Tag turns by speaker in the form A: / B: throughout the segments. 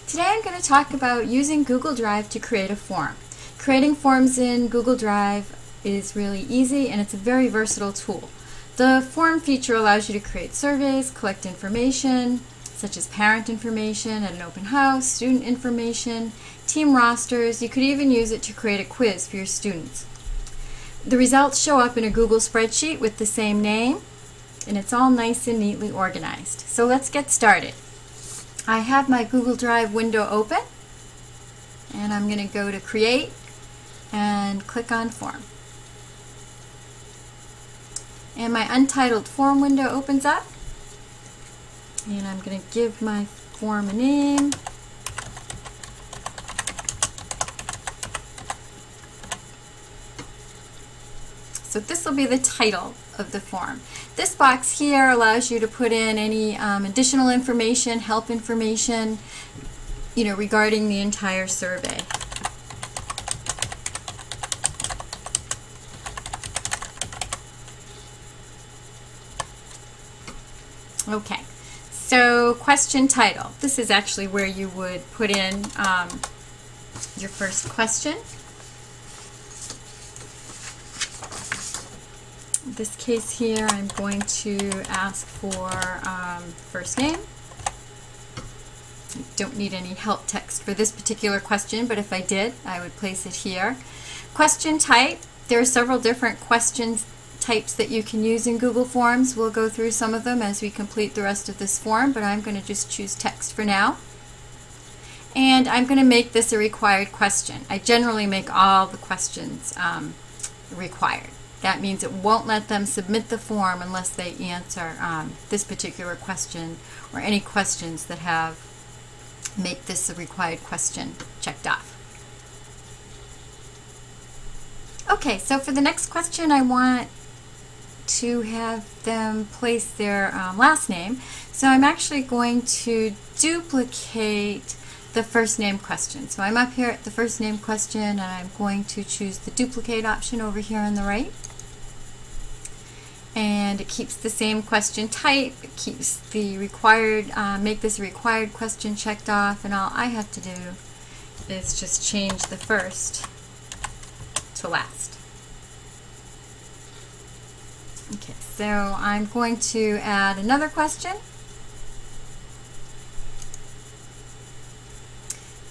A: Today I'm going to talk about using Google Drive to create a form. Creating forms in Google Drive is really easy and it's a very versatile tool. The form feature allows you to create surveys, collect information such as parent information at an open house, student information, team rosters. You could even use it to create a quiz for your students. The results show up in a Google spreadsheet with the same name, and it's all nice and neatly organized. So let's get started. I have my Google Drive window open, and I'm going to go to Create and click on Form. And my untitled form window opens up, and I'm going to give my form a name. So this will be the title of the form. This box here allows you to put in any additional information, help information, regarding the entire survey. Okay, so question title. This is actually where you would put in your first question. In this case here, I'm going to ask for first name. I don't need any help text for this particular question, but if I did, I would place it here. Question type. There are several different questions types that you can use in Google Forms. We'll go through some of them as we complete the rest of this form, but I'm going to just choose text for now. And I'm going to make this a required question. I generally make all the questions required. That means it won't let them submit the form unless they answer this particular question or any questions that make this a required question checked off. Okay, so for the next question I want to have them place their last name. So I'm actually going to duplicate the first name question. So I'm up here at the first name question and I'm going to choose the duplicate option over here on the right. And it keeps the same question type, it keeps the required, make this a required question checked off, and all I have to do is just change the first to last. Okay, so I'm going to add another question.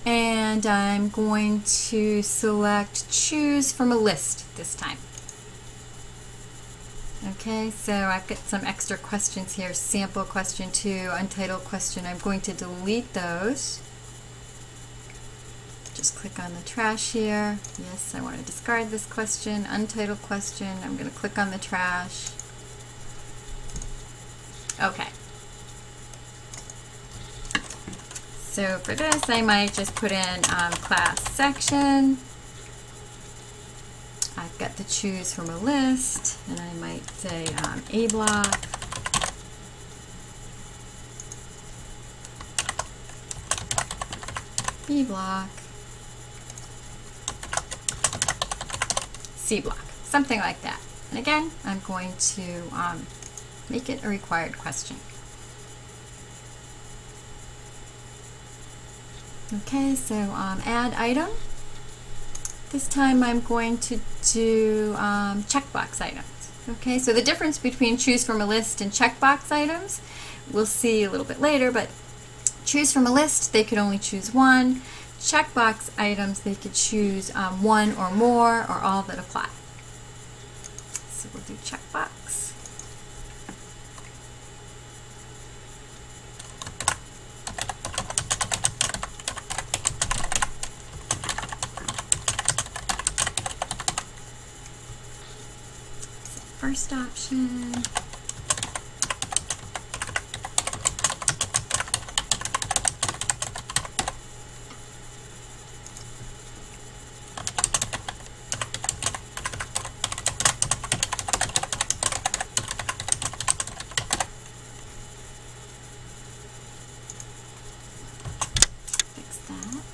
A: And I'm going to select choose from a list this time. Okay, so I've got some extra questions here. Sample question 2, untitled question. I'm going to delete those. Just click on the trash here. Yes, I want to discard this question. Untitled question. I'm going to click on the trash. Okay. So for this, I might just put in class section. I've got to choose from a list, and I might say A block, B block, C block, something like that. And again, I'm going to make it a required question. Okay, so add item. This time I'm going to do checkbox items. Okay, so the difference between choose from a list and checkbox items we'll see a little bit later, but choose from a list, they could only choose one. Checkbox items, they could choose one or more or all that apply. So we'll do checkbox. First option. Fix that.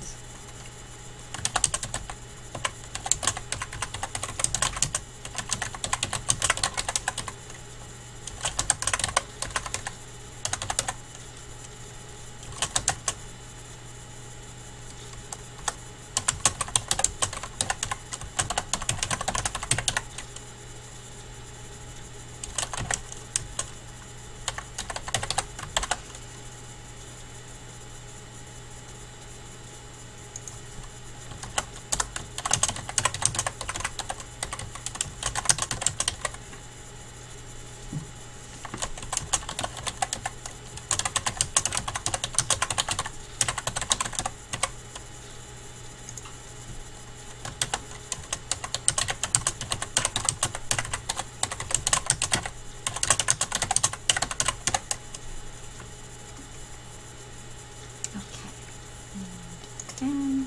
A: again.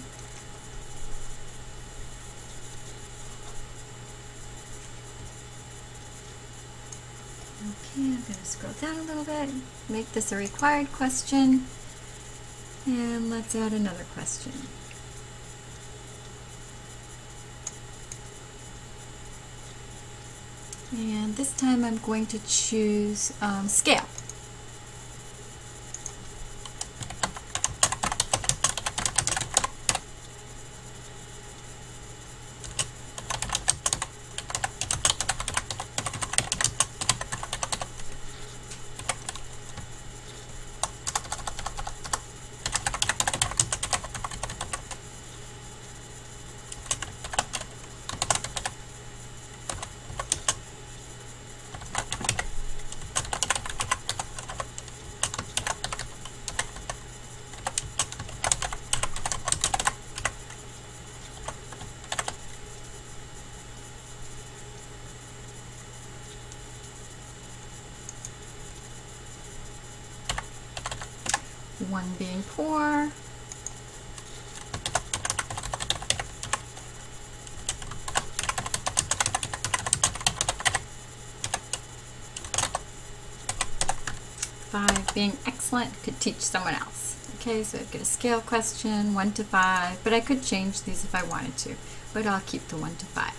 A: Okay, I'm going to scroll down a little bit, make this a required question, and let's add another question. And this time I'm going to choose scale. One being poor, five being excellent, could teach someone else. Okay, so I'd get a scale question, 1 to 5, but I could change these if I wanted to, but I'll keep the 1 to 5.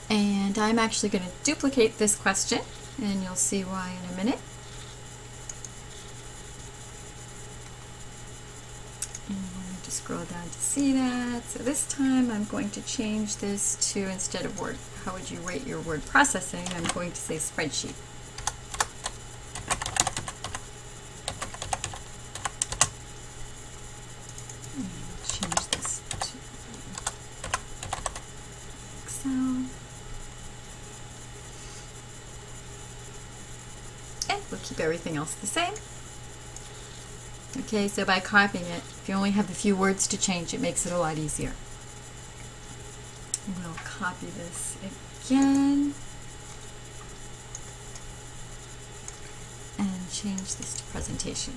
A: And I'm actually going to duplicate this question, and you'll see why in a minute. And let me just scroll down to see that. So this time I'm going to change this to, instead of word, how would you rate your word processing, I'm going to say spreadsheet. And change this to Excel. We'll keep everything else the same. Okay, so by copying it, if you only have a few words to change, it makes it a lot easier. We'll copy this again and change this to presentation.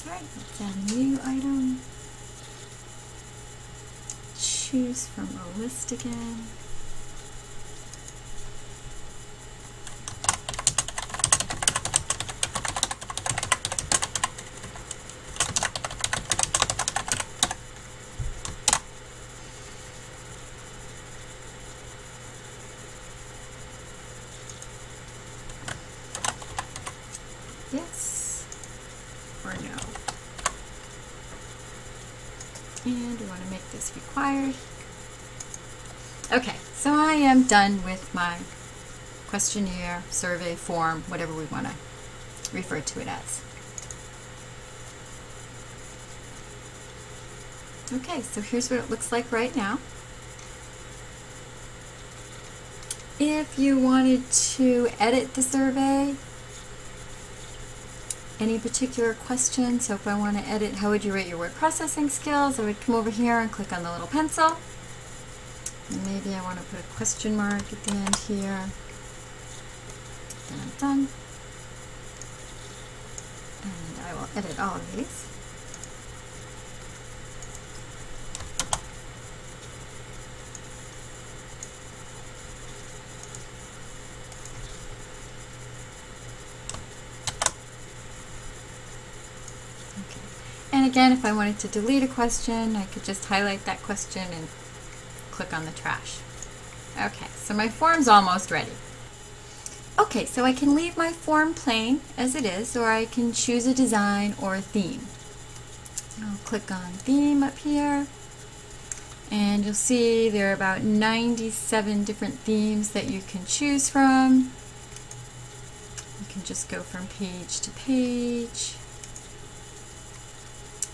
A: Alright, let's add a new item. Choose from a list again. Yes or no. And we want to make this required. Okay, so I am done with my questionnaire, survey, form, whatever we want to refer to it as. Okay, so here's what it looks like right now. If you wanted to edit the survey, any particular question, so if I want to edit how would you rate your word processing skills, I would come over here and click on the little pencil. And maybe I want to put a question mark at the end here. Then I'm done. And I will edit all of these. And again, if I wanted to delete a question, I could just highlight that question and click on the trash. Okay, so my form's almost ready. Okay, so I can leave my form plain as it is, or I can choose a design or a theme. I'll click on theme up here, and you'll see there are about 97 different themes that you can choose from. You can just go from page to page.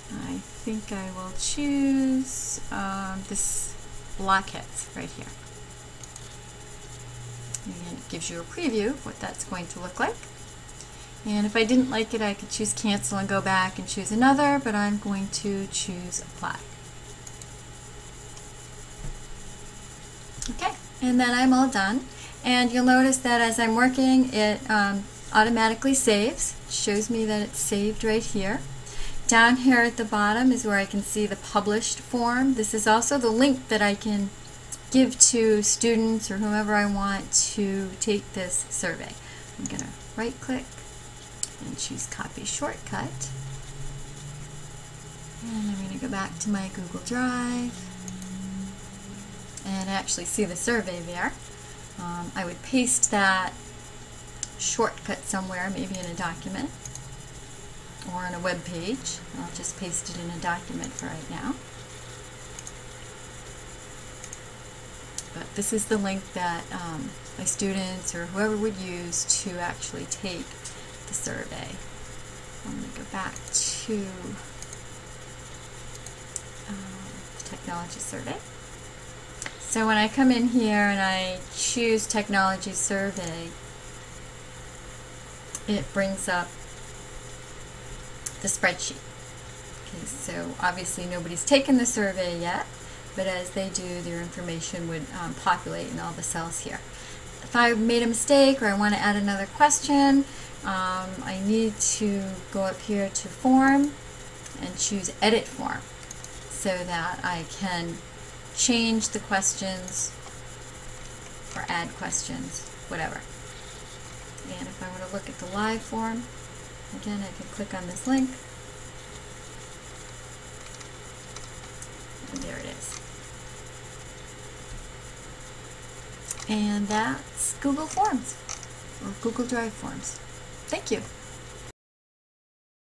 A: I think I will choose this blockheads right here. And it gives you a preview of what that's going to look like. And if I didn't like it, I could choose cancel and go back and choose another, but I'm going to choose apply. Okay, and then I'm all done. And you'll notice that as I'm working, it automatically saves. It shows me that it's saved right here. Down here at the bottom is where I can see the published form. This is also the link that I can give to students or whomever I want to take this survey. I'm going to right click and choose copy shortcut. And I'm going to go back to my Google Drive and actually see the survey there. I would paste that shortcut somewhere, maybe in a document or on a web page. I'll just paste it in a document for right now. But this is the link that my students or whoever would use to actually take the survey. I'm going to go back to technology survey. So when I come in here and I choose technology survey, it brings up the spreadsheet. Okay, so obviously nobody's taken the survey yet, but as they do, their information would populate in all the cells here. If I made a mistake or I want to add another question, I need to go up here to form and choose edit form so that I can change the questions or add questions, whatever. And if I want to look at the live form, again, I can click on this link, and there it is. And that's Google Forms, or Google Drive Forms. Thank you.